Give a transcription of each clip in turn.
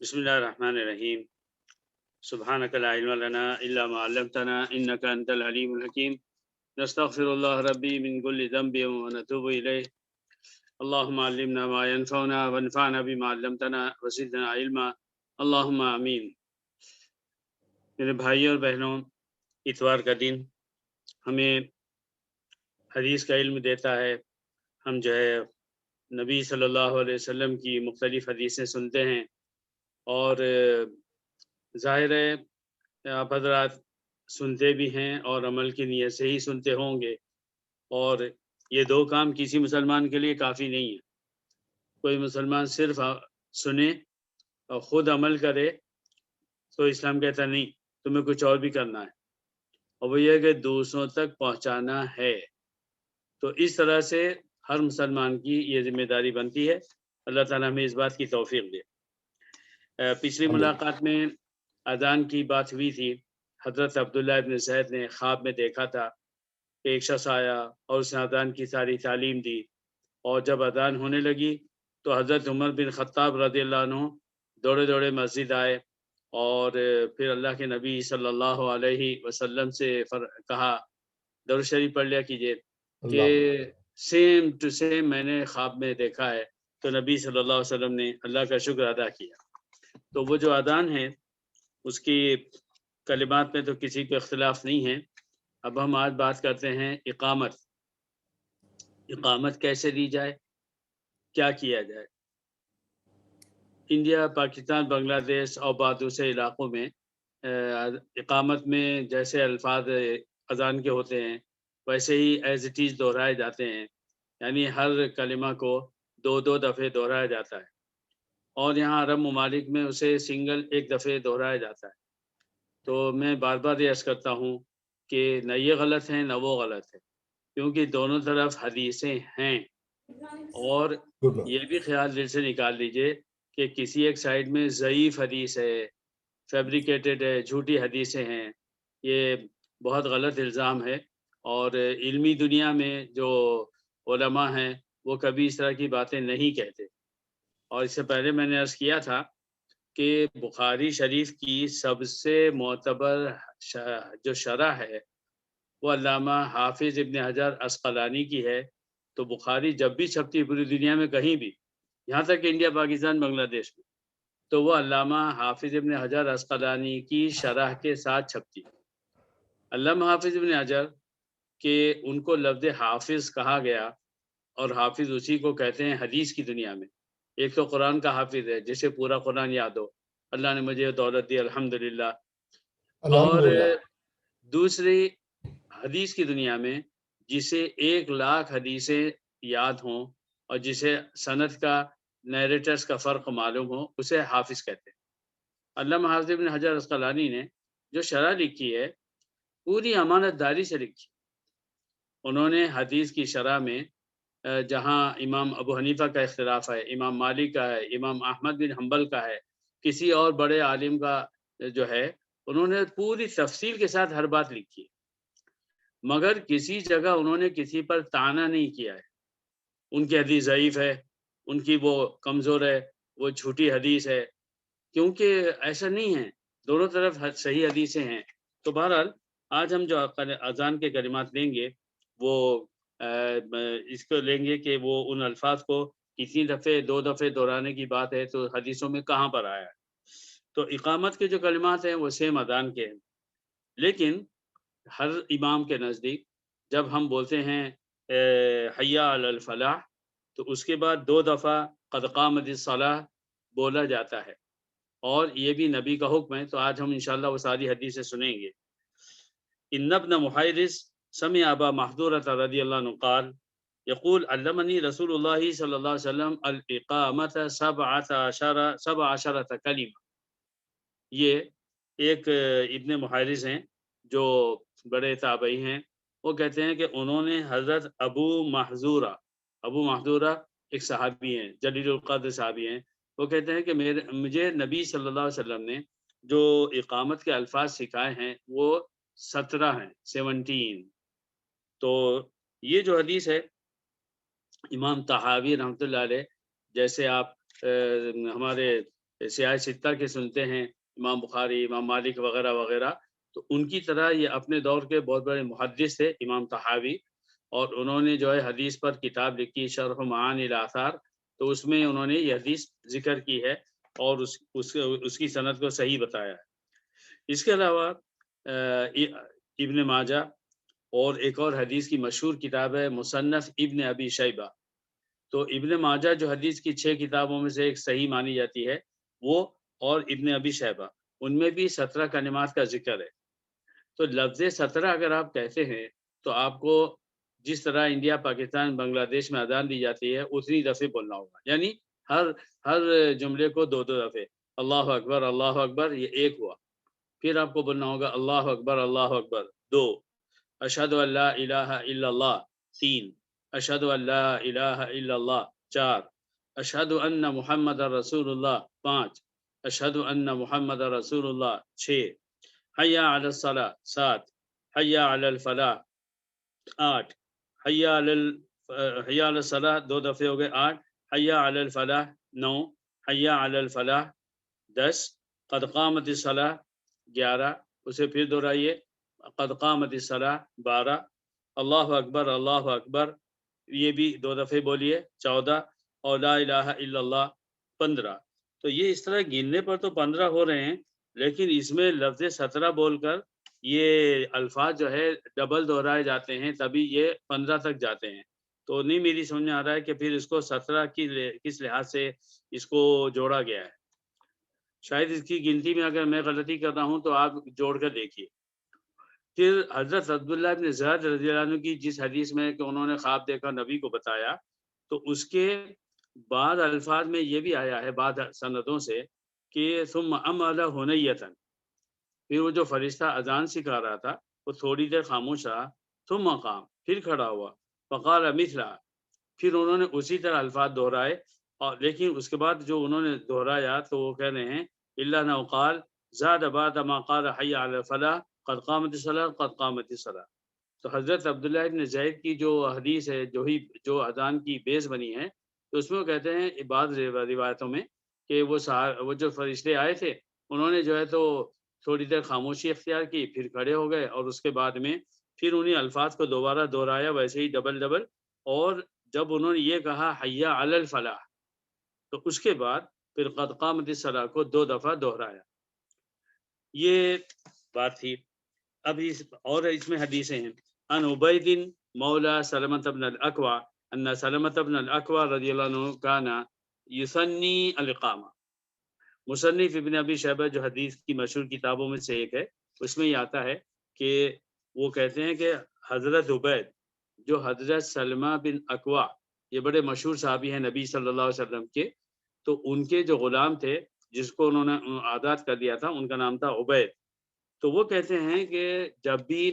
بسم اللہ الرحمن الرحیم سبحانک لا علم لنا الا ما علمتنا انک انت العلیم الحکیم نستغفر اللہ ربی من کل ذنب ونتوب الیہ اللہم علمنا ما ينفعنا وانفعنا بما علمتنا وزدنا علما اللہم آمین۔ میرے بھائی اور بہنوں، اتوار کا دن ہمیں حدیث کا علم دیتا ہے۔ ہم نبی صلی اللہ علیہ وسلم کی مختلف حدیثیں سنتے ہیں، اور ظاہر ہے آپ حضرات سنتے بھی ہیں اور عمل کی نیت سے ہی سنتے ہوں گے، اور یہ دو کام کسی مسلمان کے لیے کافی نہیں ہے۔ کوئی مسلمان صرف سنے اور خود عمل کرے تو اسلام کہتا نہیں، تمہیں کچھ اور بھی کرنا ہے، اور وہ یہ ہے کہ دوسروں تک پہنچانا ہے۔ تو اس طرح سے ہر مسلمان کی یہ ذمہ داری بنتی ہے۔ اللہ تعالیٰ ہمیں اس بات کی توفیق دے۔ پچھلی ملاقات میں اذان کی بات ہوئی تھی۔ حضرت عبداللہ ابن زید نے خواب میں دیکھا تھا کہ ایک شخص آیا اور اس نے اذان کی ساری تعلیم دی، اور جب اذان ہونے لگی تو حضرت عمر بن خطاب رضی اللہ عنہ دوڑے دوڑے مسجد آئے، اور پھر اللہ کے نبی صلی اللہ علیہ وسلم سے کہا، درود شریف پڑھ لیا کیجئے کہ سیم ٹو سیم میں نے خواب میں دیکھا ہے۔ تو نبی صلی اللہ علیہ وسلم نے اللہ کا شکر ادا کیا۔ تو وہ جو اذان ہے اس کی کلمات میں تو کسی کو اختلاف نہیں ہے۔ اب ہم آج بات کرتے ہیں اقامت۔ اقامت کیسے دی جائے، کیا کیا جائے؟ انڈیا، پاکستان، بنگلہ دیش اور بعض دوسرے علاقوں میں اقامت میں جیسے الفاظ اذان کے ہوتے ہیں ویسے ہی ایز اٹ از دہرائے جاتے ہیں، یعنی ہر کلمہ کو دو دو دفعے دہرایا جاتا ہے، اور یہاں عرب ممالک میں اسے سنگل ایک دفعے دہرایا جاتا ہے۔ تو میں بار بار یہ عرض کرتا ہوں کہ نہ یہ غلط ہے نہ وہ غلط ہے، کیونکہ دونوں طرف حدیثیں ہیں، اور یہ بھی خیال دل سے نکال لیجئے کہ کسی ایک سائڈ میں ضعیف حدیث ہے، فیبریکیٹڈ ہے، جھوٹی حدیثیں ہیں، یہ بہت غلط الزام ہے۔ اور علمی دنیا میں جو علماء ہیں وہ کبھی اس طرح کی باتیں نہیں کہتے۔ اور اس سے پہلے میں نے عرض کیا تھا کہ بخاری شریف کی سب سے معتبر جو شرح ہے وہ علامہ حافظ ابن حجر عسقلانی کی ہے۔ تو بخاری جب بھی چھپتی پوری دنیا میں کہیں بھی، یہاں تک کہ انڈیا، پاکستان، بنگلہ دیش میں، تو وہ علامہ حافظ ابن حجر عسقلانی کی شرح کے ساتھ چھپتی۔ علامہ حافظ ابن حجر کہ ان کو لفظ حافظ کہا گیا، اور حافظ اسی کو کہتے ہیں حدیث کی دنیا میں۔ ایک تو قرآن کا حافظ ہے جسے پورا قرآن یاد ہو، اللہ نے مجھے دولت دی الحمدللہ، اور دوسری حدیث کی دنیا میں جسے 1,00,000 حدیثیں یاد ہوں اور جسے سند کا، نیریٹرز کا فرق معلوم ہو، اسے حافظ کہتے ہیں۔ علامہ حافظ ابن حجر عسقلانی نے جو شرح لکھی ہے پوری امانت داری سے لکھی۔ انہوں نے حدیث کی شرح میں جہاں امام ابو حنیفہ کا اختلاف ہے، امام مالک کا ہے، امام احمد بن حنبل کا ہے، کسی اور بڑے عالم کا جو ہے، انہوں نے پوری تفصیل کے ساتھ ہر بات لکھی ہے، مگر کسی جگہ انہوں نے کسی پر طعنہ نہیں کیا ہے، ان کی حدیث ضعیف ہے، ان کی وہ کمزور ہے، وہ جھوٹی حدیث ہے، کیونکہ ایسا نہیں ہے، دونوں طرف صحیح حدیثیں ہیں۔ تو بہرحال آج ہم جو اذان کے کلمات لیں گے وہ اس کو لیں گے کہ وہ ان الفاظ کو کسی دفعے 2 دفعے دہرانے کی بات ہے تو حدیثوں میں کہاں پر آیا ہے۔ تو اقامت کے جو کلمات ہیں وہ سیم اذان کے ہیں، لیکن ہر امام کے نزدیک جب ہم بولتے ہیں حی علی الفلاح تو اس کے بعد 2 دفعہ قد قامت الصلاۃ بولا جاتا ہے، اور یہ بھی نبی کا حکم ہے۔ تو آج ہم انشاءاللہ وہ ساری حدیثیں سنیں گے۔ ان ابن محیرث سمع ابا محذورۃ رضی اللہ عنہ قال یقول علمنی رسول اللہ صلی اللہ علیہ وسلم الاقامۃ 17 کلمہ۔ یہ ایک ابن محیرث ہیں جو بڑے تابعی ہیں، وہ کہتے ہیں کہ انہوں نے حضرت ابو محذورہ ایک صحابی ہیں، جلیل القدر صحابی ہیں، وہ کہتے ہیں کہ مجھے نبی صلی اللہ علیہ وسلم نے جو اقامت کے الفاظ سکھائے ہیں وہ 17 ہیں، 17۔ تو یہ جو حدیث ہے امام طحاوی رحمۃ اللہ علیہ، جیسے آپ ہمارے سیاہ ستہ کے سنتے ہیں، امام بخاری، امام مالک وغیرہ وغیرہ، تو ان کی طرح یہ اپنے دور کے بہت بڑے محدث تھے امام طحاوی، اور انہوں نے جو ہے حدیث پر کتاب لکھی شرح معانی الاثار، تو اس میں انہوں نے یہ حدیث ذکر کی ہے اور اس کی سند کو صحیح بتایا ہے۔ اس کے علاوہ ابن ماجہ اور ایک اور حدیث کی مشہور کتاب ہے مصنف ابن ابی شیبہ، تو ابن ماجہ جو حدیث کی 6 کتابوں میں سے ایک صحیح مانی جاتی ہے وہ، اور ابن ابی شیبہ، ان میں بھی 17 کلمات کا ذکر ہے۔ تو لفظ 17 اگر آپ کہتے ہیں تو آپ کو جس طرح انڈیا، پاکستان، بنگلہ دیش میں اذان دی جاتی ہے اتنی دفعے بولنا ہوگا، یعنی ہر جملے کو 2 دفعے، اللہ اکبر یہ ایک ہوا، پھر آپ کو بولنا ہوگا اللہ اکبر 2، اشہد ان لا الہ الا اللہ 3، اشہد ان لا الہ الا اللہ 4، اشہد ان محمد رسول اللہ 5، اشہد ان محمد رسول اللہ 6، حی علی الصلاۃ 7، حی علی الفلاح 8، حی علی الصلاۃ 2 دفعے ہو گئے 8، حی علی الفلاح 9، حی علی الفلاح 10، قد قامت الصلاۃ 11، اسے پھر دہرائیے، قد قامت الصلاۃ 12، اللہ اکبر یہ بھی 2 دفعے بولیے 14، اور لا الہ الا اللہ 15۔ تو یہ اس طرح گننے پر تو 15 ہو رہے ہیں، لیکن اس میں لفظ 17 بول کر یہ الفاظ جو ہے ڈبل دہرائے جاتے ہیں، تبھی یہ 15 تک جاتے ہیں۔ تو نہیں میری سمجھ میں آ رہا ہے کہ پھر اس کو 17 کی کس لحاظ سے اس کو جوڑا گیا ہے، شاید اس کی گنتی میں اگر میں غلطی کر رہا ہوں تو آپ جوڑ کر دیکھیے۔ پھر حضرت عبداللہ ابن زید رضی اللہ عنہ کی جس حدیث میں کہ انہوں نے خواب دیکھا نبی کو بتایا، تو اس کے بعد الفاظ میں یہ بھی آیا ہے بعض سندوں سے کہ ثم امل ہنیۃ، پھر وہ جو فرشتہ اذان سکھا رہا تھا وہ تھوڑی دیر خاموش رہا، ثم قام، پھر کھڑا ہوا، فقال مثلا، پھر انہوں نے اسی طرح الفاظ دہرائے، اور لیکن اس کے بعد جو انہوں نے دہرایا تو وہ کہہ رہے ہیں الا انه قال زاد بعد ما قال حي على الفلاح قد قامت الصلاۃ قد قامت الصلاۃ۔ تو حضرت عبداللہ ابن زید کی جو حدیث ہے جو اذان کی بیس بنی ہے، تو اس میں وہ کہتے ہیں بعض روایتوں میں کہ وہ جو فرشتے آئے تھے انہوں نے جو ہے تو تھوڑی دیر خاموشی اختیار کی، پھر کھڑے ہو گئے، اور اس کے بعد میں پھر انہیں الفاظ کو دوبارہ دہرایا ویسے ہی ڈبل، اور جب انہوں نے یہ کہا حی علی الفلاح، تو اس کے بعد پھر قد قامت الصلاۃ کو 2 دفعہ دہرایا۔ یہ بات تھی۔ اب اور اس میں حدیثیں ہیں، ان عبید مولا سلمۃ بن الاکوع ان سلمۃ بن الاکوع رضی اللہ عنہ کان یثنی الاقامہ۔ مصنف ابن ابی شیبہ جو حدیث کی مشہور کتابوں میں سے ایک ہے، اس میں یہ آتا ہے کہ وہ کہتے ہیں کہ حضرت عبید جو حضرت سلمہ بن اکوع، یہ بڑے مشہور صحابی ہیں نبی صلی اللہ علیہ وسلم کے، تو ان کے جو غلام تھے جس کو انہوں نے آزاد کر دیا تھا ان کا نام تھا عبید، تو وہ کہتے ہیں کہ جب بھی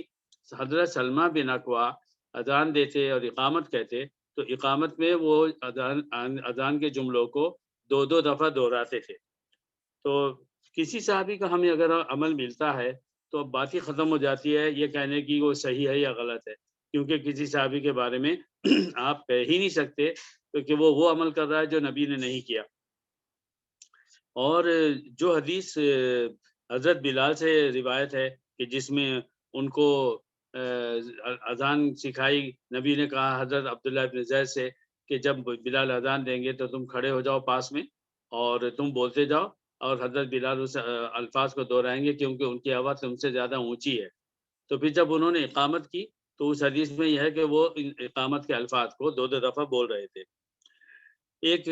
حضرت سلمہ بن اکوع اذان دیتے اور اقامت کہتے تو اقامت میں وہ اذان کے جملوں کو 2 دفعہ دہراتے تھے۔ تو کسی صحابی کا ہمیں اگر عمل ملتا ہے تو اب بات ہی ختم ہو جاتی ہے یہ کہنے کی وہ صحیح ہے یا غلط ہے، کیونکہ کسی صحابی کے بارے میں آپ کہہ ہی نہیں سکتے کہ وہ عمل کر رہا ہے جو نبی نے نہیں کیا۔ اور جو حدیث حضرت بلال سے روایت ہے کہ جس میں ان کو اذان سکھائی، نبی نے کہا حضرت عبداللہ ابن زید سے کہ جب بلال اذان دیں گے تو تم کھڑے ہو جاؤ پاس میں اور تم بولتے جاؤ، اور حضرت بلال اس الفاظ کو دہرائیں گے کیونکہ ان کی آواز تم سے زیادہ اونچی ہے۔ تو پھر جب انہوں نے اقامت کی تو اس حدیث میں یہ ہے کہ وہ اقامت کے الفاظ کو 2 دفعہ بول رہے تھے۔ ایک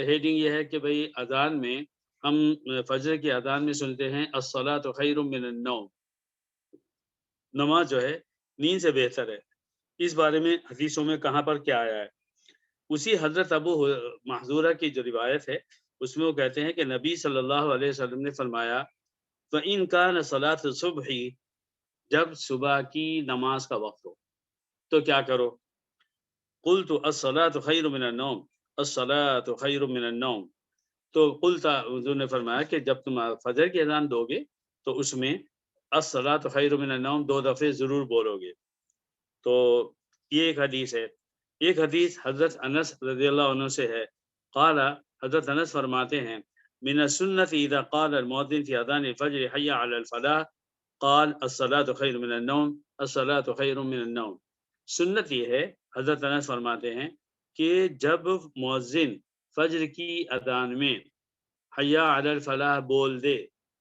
ہیڈنگ یہ ہے کہ بھئی اذان میں ہم فجر کی اذان میں سنتے ہیں الصلاۃ خیر من النوم، نماز جو ہے نیند سے بہتر ہے۔ اس بارے میں حدیثوں میں کہاں پر کیا آیا ہے؟ اسی حضرت ابو محذورہ کی جو روایت ہے اس میں وہ کہتے ہیں کہ نبی صلی اللہ علیہ وسلم نے فرمایا فَإِنْ كَانَ صَلَاةُ الصُّبْحِ، جب صبح کی نماز کا وقت ہو تو کیا کرو؟ قُلْتُ الصَّلَاةُ خَيْرٌ مِنَ النَّوْمِ، الصَّلَاةُ خَيْرٌ مِنَ النَّوْمِ، تو قلتا حضور نے فرمایا کہ جب تم فجر کی اذان دو گے تو اس میں الصلاۃ خیر من النوم 2 دفعے ضرور بولو گے۔ تو یہ ایک حدیث ہے۔ ایک حدیث حضرت انس رضی اللہ عنہ سے ہے، قال، حضرت انس فرماتے ہیں من السنة إذا قال المؤذن في أذان الفجر حي على الفلاح قال الصلاة خیر من النوم الصلاة خیر من النوم. سنت یہ ہے، حضرت انس فرماتے ہیں کہ جب مؤذن فجر کی اذان میں حی علی الفلاح بول دے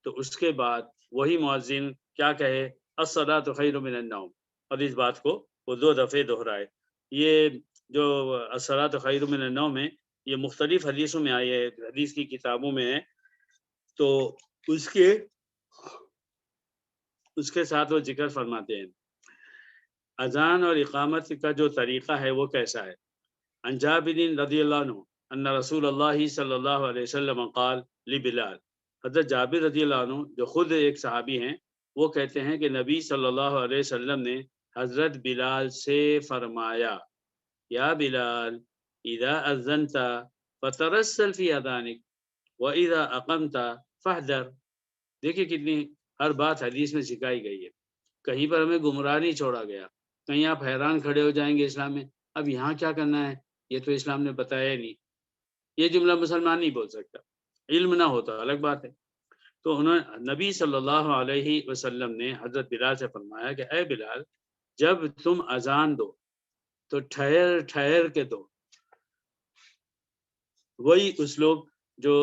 تو اس کے بعد وہی مؤذن کیا کہے، الصلاة خیر من النوم، اور اس بات کو وہ 2 دفعے دہرائے. یہ جو الصلاة خیر من النوم ہے یہ مختلف حدیثوں میں آئی ہے، حدیث کی کتابوں میں ہے، تو اس کے ساتھ وہ ذکر فرماتے ہیں اذان اور اقامت کا جو طریقہ ہے وہ کیسا ہے. عن جابر رضی اللہ عنہ ان رسول اللہ صلی اللہ علیہ وسلم قال لبلال، حضرت جابر رضی اللہ عنہ جو خود ایک صحابی ہیں وہ کہتے ہیں کہ نبی صلی اللہ علیہ وسلم نے حضرت بلال سے فرمایا، یا بلال اذا اذنت فترسل فی اذانک واذا اقمت فاحذر. دیکھیے کتنی ہر بات حدیث میں سکھائی گئی ہے، کہیں پر ہمیں گمراہ نہیں چھوڑا گیا. کہیں آپ حیران کھڑے ہو جائیں گے اسلام میں، اب یہاں کیا کرنا ہے، یہ تو اسلام نے بتایا ہی نہیں. یہ جملہ مسلمان نہیں بول سکتا، علم نہ ہوتا الگ بات ہے. تو نبی صلی اللہ علیہ وسلم نے حضرت بلال سے فرمایا کہ اے بلال جب تم اذان دو تو ٹھہر ٹھہر کے دو. وہی اسلوب جو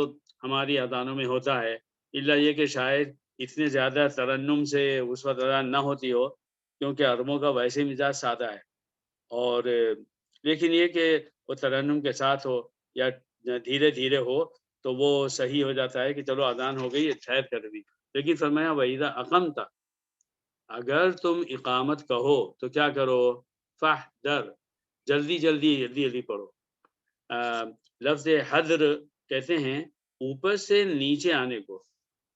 ہماری اذانوں میں ہوتا ہے، الا یہ کہ شاید اتنے زیادہ ترنم سے اس وقت اذان نہ ہوتی ہو کیونکہ عربوں کا ویسے مزاج سادہ ہے، اور لیکن یہ کہ وہ ترنم کے ساتھ ہو یا دھیرے دھیرے ہو تو وہ صحیح ہو جاتا ہے کہ چلو اذان ہو گئی ٹھہر کر بھی. لیکن فرمایا وَإِذَا أَقَمْتَ، اگر تم اقامت کہو تو کیا کرو، فَاحْذَرْ، جلدی جلدی جلدی جلدی پڑھو. لفظ حذر کہتے ہیں اوپر سے نیچے آنے کو.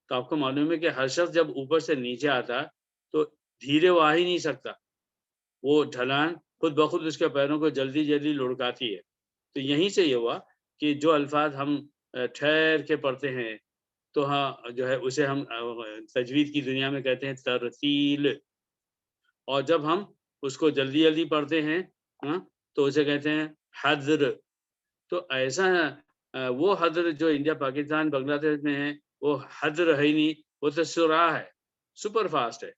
تو آپ کو معلوم ہے کہ ہر شخص جب اوپر سے نیچے آتا تو دھیرے وہ آ ہی نہیں سکتا، وہ ڈھلان خود بخود اس کے پیروں کو جلدی جلدی لڑکاتی ہے. تو یہیں سے یہ ہوا کہ جو الفاظ ہم ٹھہر کے پڑھتے ہیں تو ہاں جو ہے اسے ہم تجوید کی دنیا میں کہتے ہیں ترتیل، اور جب ہم اس کو جلدی جلدی پڑھتے ہیں تو اسے کہتے ہیں حذر. تو ایسا وہ حذر جو انڈیا پاکستان بنگلہ دیش میں ہے وہ حذر ہے ہی نہیں، وہ تو سرعہ ہے، سپر فاسٹ ہے.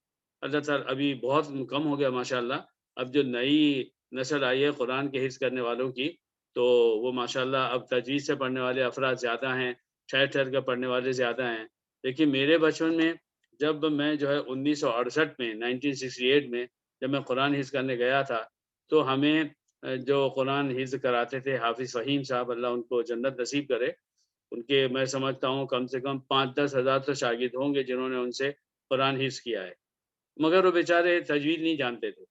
اللہ تعالیٰ ابھی بہت کم ہو گیا ماشاءاللہ. اب جو نئی نسل آئی ہے قرآن کے حفظ کرنے والوں کی تو وہ ماشاءاللہ اب تجوید سے پڑھنے والے افراد زیادہ ہیں، ٹھہر ٹھہر کر پڑھنے والے زیادہ ہیں. لیکن میرے بچپن میں جب میں جو ہے 1968 میں 1968 میں جب میں قرآن حفظ کرنے گیا تھا تو ہمیں جو قرآن حفظ کراتے تھے حافظ فہیم صاحب، اللہ ان کو جنت نصیب کرے، ان کے میں سمجھتا ہوں کم سے کم 5-10 ہزار تو شاگرد ہوں گے جنہوں نے ان سے قرآن حفظ کیا ہے، مگر وہ بیچارے تجوید نہیں جانتے تھے.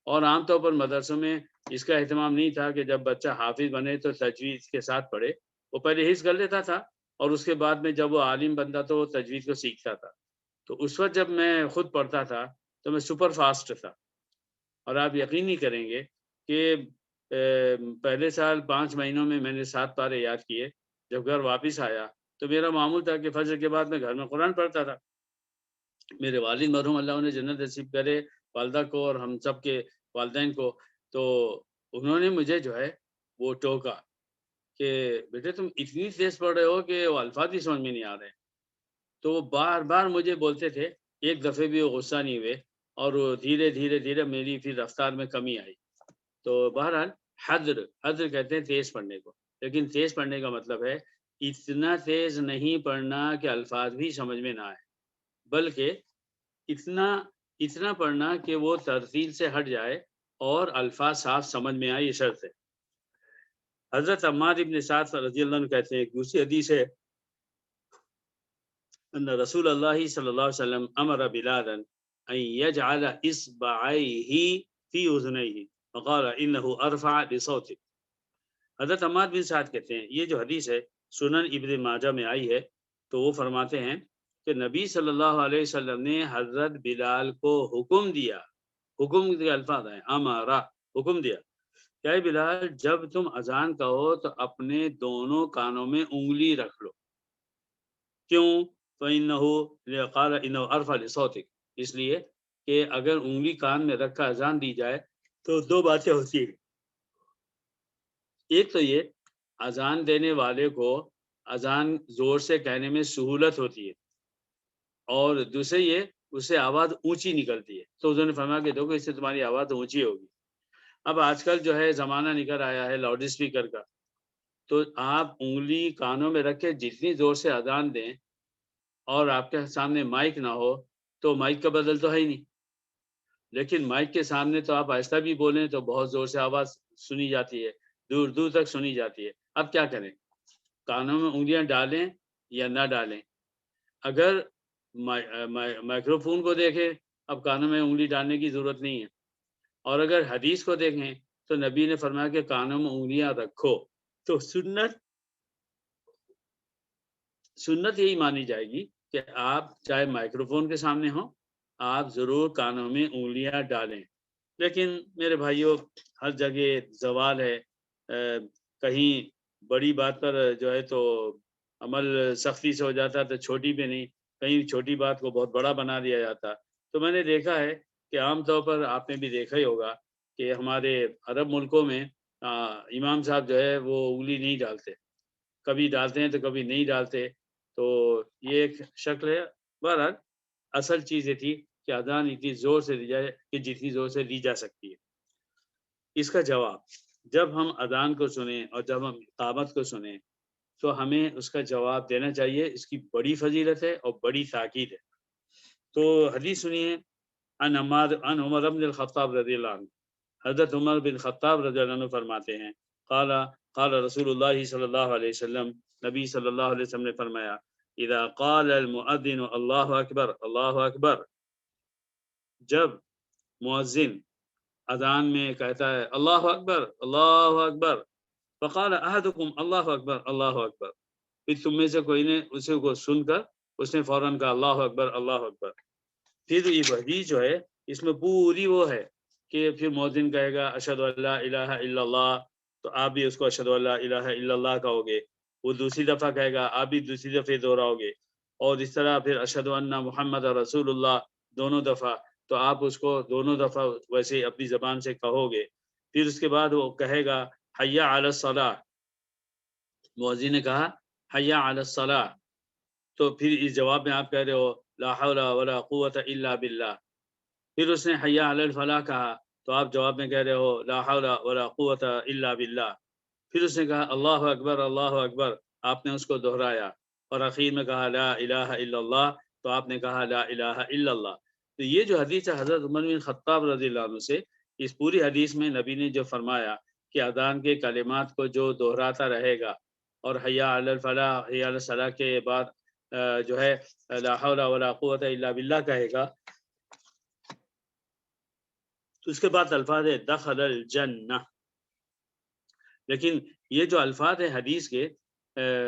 اور عام طور پر مدرسوں میں اس کا اہتمام نہیں تھا کہ جب بچہ حافظ بنے تو تجوید کے ساتھ پڑھے. وہ پہلے حفظ کر لیتا تھا اور اس کے بعد میں جب وہ عالم بنتا تو وہ تجوید کو سیکھتا تھا. تو اس وقت جب میں خود پڑھتا تھا تو میں سپر فاسٹ تھا، اور آپ یقین نہیں کریں گے کہ پہلے سال 5 مہینوں میں نے 7 پارے یاد کیے. جب گھر واپس آیا تو میرا معمول تھا کہ فجر کے بعد میں گھر میں قرآن پڑھتا تھا. میرے والد مرحوم اللہ انہیں جنت نصیب کرے، والدہ کو اور ہم سب کے والدین کو، تو انہوں نے مجھے جو ہے وہ ٹوکا کہ بیٹے تم اتنی تیز پڑھ رہے ہو کہ وہ الفاظ ہی سمجھ میں نہیں آ رہے. تو وہ بار بار مجھے بولتے تھے، ایک دفعہ بھی وہ غصہ نہیں ہوئے، اور دھیرے دھیرے دھیرے میری پھر رفتار میں کمی آئی. تو بہرحال حذر کہتے ہیں تیز پڑھنے کو، لیکن تیز پڑھنے کا مطلب ہے اتنا تیز نہیں پڑھنا کہ الفاظ بھی سمجھ میں نہ آئے، بلکہ اتنا پڑھنا کہ وہ ترتیل سے ہٹ جائے اور الفاظ صاف سمجھ میں آئے، یہ شرط ہے. حضرت عمار ابن سعد رضی اللہ عنہ کہتے ہیں، ایک دوسری حدیث ہے، ان رسول اللہ صلی اللہ علیہ وسلم امر بلالا ان يجعل اصبعيه في اذنيه فقال انه ارفع بصوته. حضرت عمار بن سعد کہتے ہیں یہ جو حدیث ہے سنن ابن ماجہ میں آئی ہے، تو وہ فرماتے ہیں کہ نبی صلی اللہ علیہ وسلم نے حضرت بلال کو حکم دیا، حکم کے الفاظ ہیں امارا، حکم دیا کہ اے بلال جب تم اذان کہو تو اپنے دونوں کانوں میں انگلی رکھ لو. کیوں؟ فَإِنَّهُ قَالَ إِنَّهُ أَرْفَعُ لِصَوْتِكَ، اس لیے کہ اگر انگلی کان میں رکھ کر اذان دی جائے تو 2 باتیں ہوتی ہیں. ایک تو یہ اذان دینے والے کو اذان زور سے کہنے میں سہولت ہوتی ہے، اور دوسرے یہ اس سے آواز اونچی نکلتی ہے، تو حضور نے فرمایا کہ دیکھو اس سے تمہاری آواز اونچی ہوگی۔ اب آج کل جو ہے زمانہ نکل آیا ہے لاؤڈ اسپیکر کا، تو آپ انگلی کانوں میں رکھ کے جتنی زور سے اذان دیں اور آپ کے سامنے مائک نہ ہو تو مائک کا بدل تو ہے ہی نہیں، لیکن مائک کے سامنے تو آپ آہستہ بھی بولیں تو بہت زور سے آواز سنی جاتی ہے، دور دور تک سنی جاتی ہے۔ اب کیا کریں، کانوں میں انگلیاں ڈالیں یا نہ ڈالیں؟ اگر مائکرو فون کو دیکھیں، اب کانوں میں انگلی ڈالنے کی ضرورت نہیں ہے، اور اگر حدیث کو دیکھیں تو نبی نے فرمایا کہ کانوں میں انگلیاں رکھو، تو سنت یہی مانی جائے گی کہ آپ چاہے مائکرو فون کے سامنے ہوں، آپ ضرور کانوں میں انگلیاں ڈالیں۔ لیکن میرے بھائیوں، ہر جگہ زوال ہے، کہیں بڑی بات پر جو ہے تو عمل سختی سے ہو جاتا تو چھوٹی پہ نہیں، کہیں چھوٹی بات کو بہت بڑا بنا دیا جاتا۔ تو میں نے دیکھا ہے کہ عام طور پر آپ نے بھی دیکھا ہی ہوگا کہ ہمارے عرب ملکوں میں امام صاحب جو ہے وہ انگلی نہیں ڈالتے، کبھی ڈالتے ہیں تو کبھی نہیں ڈالتے، تو یہ ایک شکل ہے۔ بہرحال اصل چیز یہ تھی کہ اذان اتنی زور سے دی جائے کہ جتنی زور سے دی جا سکتی ہے۔ اس کا جواب، جب ہم اذان کو سنیں اور جب ہم اقامت کو سنیں تو ہمیں اس کا جواب دینا چاہیے، اس کی بڑی فضیلت ہے اور بڑی تاکید ہے۔ تو حدیث سنیے، عن عمر بن الخطاب رضی اللہ عنہ، حضرت عمر بن خطاب رضی اللہ عنہ فرماتے ہیں، قال قال رسول اللہ صلی اللہ علیہ وسلم، نبی صلی اللہ علیہ وسلم نے فرمایا، اذا قال المؤذن اللہ اکبر اللہ اکبر، جب مؤذن اذان میں کہتا ہے اللہ اکبر اللہ اکبر، فقال احدکم اللہ اکبر اللہ اکبر، پھر تم میں سے کوئی نے اسے کو سن کر اس نے فوراً کہا اللہ اکبر اللہ اکبر، پھر یہ حدیث جو ہے اس میں پوری وہ ہے کہ پھر مؤذن کہے گا اشہد ان لا الہ الا اللہ، تو آپ بھی اس کو اشہد ان لا الہ الا اللہ کہو گے، وہ دوسری دفعہ کہے گا آپ بھی دوسری دفعہ دہراؤ گے، اور اس طرح پھر اشہد ان محمد رسول اللہ دونوں دفعہ، تو آپ اس کو دونوں دفعہ ویسے اپنی زبان سے کہو گے۔ پھر اس کے بعد وہ کہے گا حی علی الصلاۃ، مؤذن نے کہا حی علی الصلاۃ، تو پھر اس جواب میں آپ کہہ رہے ہو لا حول ولا قوۃ الا باللہ، پھر اس نے حی علی الفلاح کہا تو آپ جواب میں کہہ رہے ہو لا حول ولا قوۃ الا باللہ، پھر اس نے کہا اللہ اکبر، آپ نے اس کو دہرایا، اور اخیر میں کہا لا الہ الا اللہ، تو آپ نے کہا لا الہ الا اللہ۔ تو یہ جو حدیث ہے حضرت عمر بن خطاب رضی اللہ عنہ سے، اس پوری حدیث میں نبی نے جو فرمایا کہ اذان کے کلمات کو جو دہراتا رہے گا اور حی علی الفلاح حی علی الصلاح کے بعد جو ہے لا حول ولا قوۃ الا باللہ کہے گا، تو اس کے بعد الفاظ ہے دخل الجنہ۔ لیکن یہ جو الفاظ ہے حدیث کے،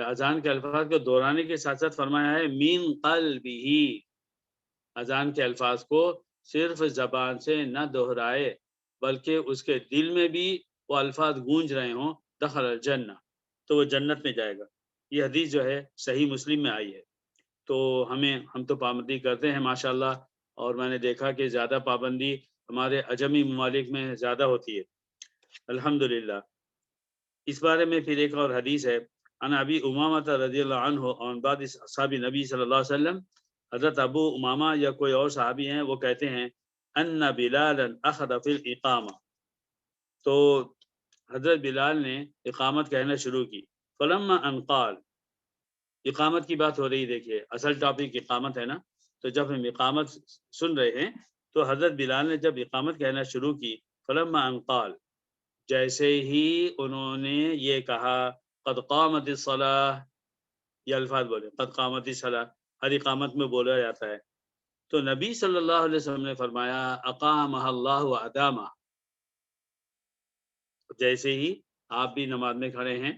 اذان کے الفاظ کو دہرانے کے ساتھ ساتھ فرمایا ہے من قلبہ، اذان کے الفاظ کو صرف زبان سے نہ دہرائے بلکہ اس کے دل میں بھی وہ الفاظ گونج رہے ہوں، دخل الجنہ، تو وہ جنت میں جائے گا۔ یہ حدیث جو ہے صحیح مسلم میں آئی ہے۔ تو ہم تو پابندی کرتے ہیں ماشاءاللہ، اور میں نے دیکھا کہ زیادہ پابندی ہمارے عجمی ممالک میں زیادہ ہوتی ہے الحمدللہ۔ اس بارے میں پھر ایک اور حدیث ہے، عن ابی امامہ رضی اللہ عنہ عن بعض اصحاب نبی صلی اللہ علیہ وسلم، حضرت ابو امامہ یا کوئی اور صحابی ہیں وہ کہتے ہیں ان بلالا اخذ فی الاقامہ، تو حضرت بلال نے اقامت کہنا شروع کی، فلما ان قال، اقامت کی بات ہو رہی، دیکھیے اصل ٹاپک اقامت ہے نا، تو جب ہم اقامت سن رہے ہیں تو حضرت بلال نے جب اقامت کہنا شروع کی، فلما ان قال، جیسے ہی انہوں نے یہ کہا قد قامت الصلاۃ، یہ الفاظ بولے قد قامت الصلاۃ، ہر اقامت میں بولا جاتا ہے، تو نبی صلی اللہ علیہ وسلم نے فرمایا اقامہ اللہ و ادامہ، جیسے ہی آپ بھی نماز میں کھڑے ہیں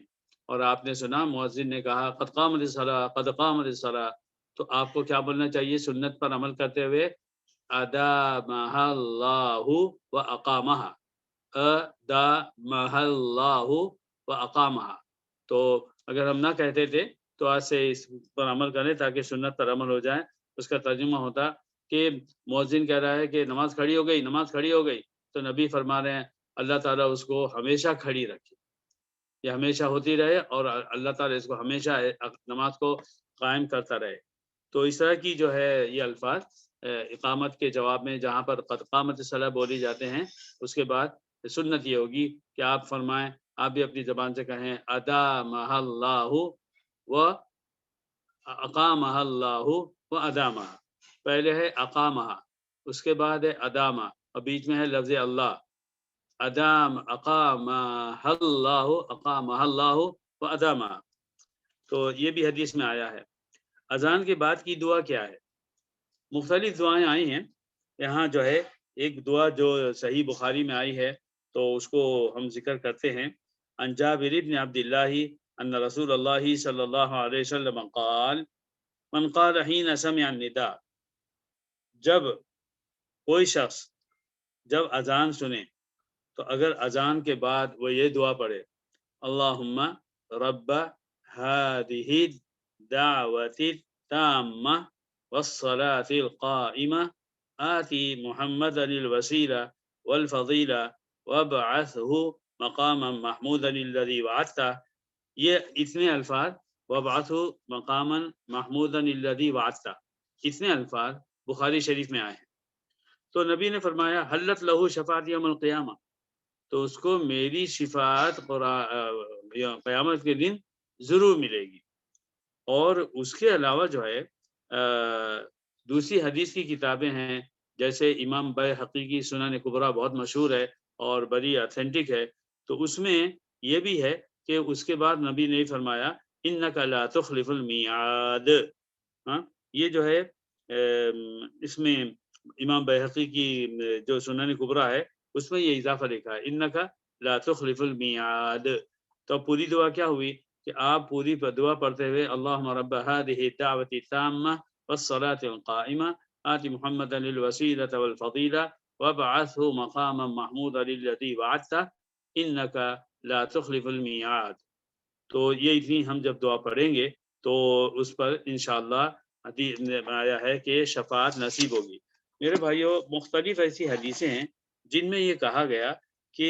اور آپ نے سنا مؤذن نے کہا قد قامت الصلاۃ قد قامت الصلاۃ، تو آپ کو کیا بولنا چاہیے سنت پر عمل کرتے ہوئے، ادامہ اللہ و اقامہ، ادامہ اللہ و اقامہ، تو اگر ہم نہ کہتے تھے تو آج سے اس پر عمل کریں تاکہ سنت پر عمل ہو جائے۔ اس کا ترجمہ ہوتا کہ مؤذن کہہ رہا ہے کہ نماز کھڑی ہو گئی، نماز کھڑی ہو گئی، تو نبی فرما رہے ہیں اللہ تعالیٰ اس کو ہمیشہ کھڑی رکھے، یہ ہمیشہ ہوتی رہے اور اللہ تعالیٰ اس کو ہمیشہ نماز کو قائم کرتا رہے۔ تو اس طرح کی جو ہے یہ الفاظ اقامت کے جواب میں جہاں پر قد قامت الصلاۃ بولی جاتے ہیں، اس کے بعد سنت یہ ہوگی کہ آپ فرمائیں، آپ بھی اپنی زبان سے کہیں ادامہ اللہ و اقامہ اللہ و ادامہ۔ پہلے ہے اقامہ، اس کے بعد ہے ادامہ، اور بیچ میں ہے لفظ اللہ، ادام اقامہ اللہ اقامہ اللہ و ادامہ۔ تو یہ بھی حدیث میں آیا ہے۔ اذان کے بعد کی دعا کیا ہے؟ مختلف دعائیں آئی ہیں، یہاں جو ہے ایک دعا جو صحیح بخاری میں آئی ہے تو اس کو ہم ذکر کرتے ہیں۔ عن جابر بن عبد اللہ ان رسول اللہ صلی اللہ علیہ وسلم قال من قال حين سمع النداء، جب کوئی شخص جب اذان سنے تو اگر اذان کے بعد وہ یہ دعا پڑھے اللہم رب هذه الدعوة التامة والصلاة القائمة آتی محمدا الوسیلہ والفضیلہ وابعثہ مقاما محمودا الذی وعدتہ، یہ اتنے الفاظ وابعثہ مقاما محمودا الذی وعدتہ، اتنے الفاظ بخاری شریف میں آئے ہیں۔ تو نبی نے فرمایا حلت لہ شفاعت یوم القیامہ، تو اس کو میری شفاعت قیامت کے دن ضرور ملے گی۔ اور اس کے علاوہ جو ہے دوسری حدیث کی کتابیں ہیں، جیسے امام بیہقی کی سنن کبریٰ بہت مشہور ہے اور بڑی اتھینٹک ہے، تو اس میں یہ بھی ہے کہ اس کے بعد نبی نے فرمایا انک لا تخلف المیعاد۔ ہاں، یہ جو ہے اس میں امام بیہقی کی جو سنن کبریٰ ہے اس میں یہ اضافہ لکھا ہے انک لا تخلف المیعاد۔ تو پوری دعا کیا ہوئی کہ آپ پوری دعا پڑھتے ہوئے اللہم رب هذه الدعوة التامة والصلاة القائمة آت محمدا الوسیلة والفضیلہ وابعثه مقاما محمودا الذی وعدتہ انک لا تخلف المیعاد۔ تو یہ اتنی ہم جب دعا پڑھیں گے تو اس پر انشاءاللہ حدیث میں آیا ہے کہ شفاعت نصیب ہوگی۔ میرے بھائیوں، مختلف ایسی حدیثیں ہیں جن میں یہ کہا گیا کہ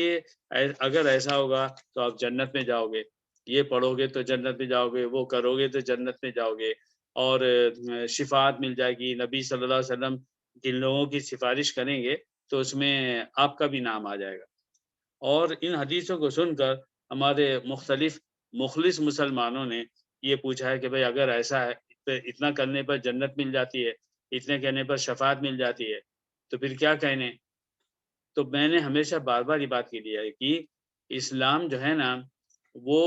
اگر ایسا ہوگا تو آپ جنت میں جاؤ گے، یہ پڑھو گے تو جنت میں جاؤ گے، وہ کرو گے تو جنت میں جاؤ گے، اور شفاعت مل جائے گی، نبی صلی اللہ علیہ وسلم جن لوگوں کی سفارش کریں گے تو اس میں آپ کا بھی نام آ جائے گا۔ اور ان حدیثوں کو سن کر ہمارے مختلف مخلص مسلمانوں نے یہ پوچھا ہے کہ بھئی اگر ایسا ہے، اتنا کرنے پر جنت مل جاتی ہے، اتنے کہنے پر شفاعت مل جاتی ہے، تو پھر کیا کہنے؟ تو میں نے ہمیشہ بار بار یہ بات کی ہے کہ اسلام جو ہے نا وہ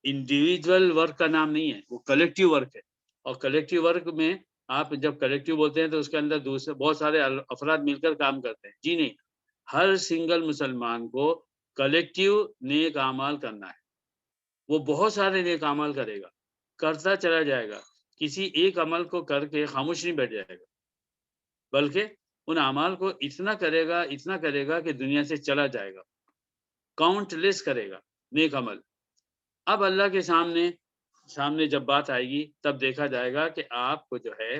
انڈیویجول ورک کا نام نہیں ہے، وہ کلیکٹیو ورک ہے۔ اور کلیکٹیو ورک میں آپ جب کلیکٹیو بولتے ہیں تو اس کے اندر دوسرے بہت سارے افراد مل کر کام کرتے ہیں، جی نہیں، ہر سنگل مسلمان کو کلیکٹیو نیک اعمال کرنا ہے۔ وہ بہت سارے نیک اعمال کرے گا، کرتا چلا جائے گا، کسی ایک عمل کو کر کے خاموش نہیں بیٹھ جائے گا، بلکہ ان اعمال کو اتنا کرے گا کہ دنیا سے چلا جائے گا، کاؤنٹ لیس کرے گا نیک عمل۔ اب اللہ کے سامنے جب بات آئے گی تب دیکھا جائے گا کہ آپ کو جو ہے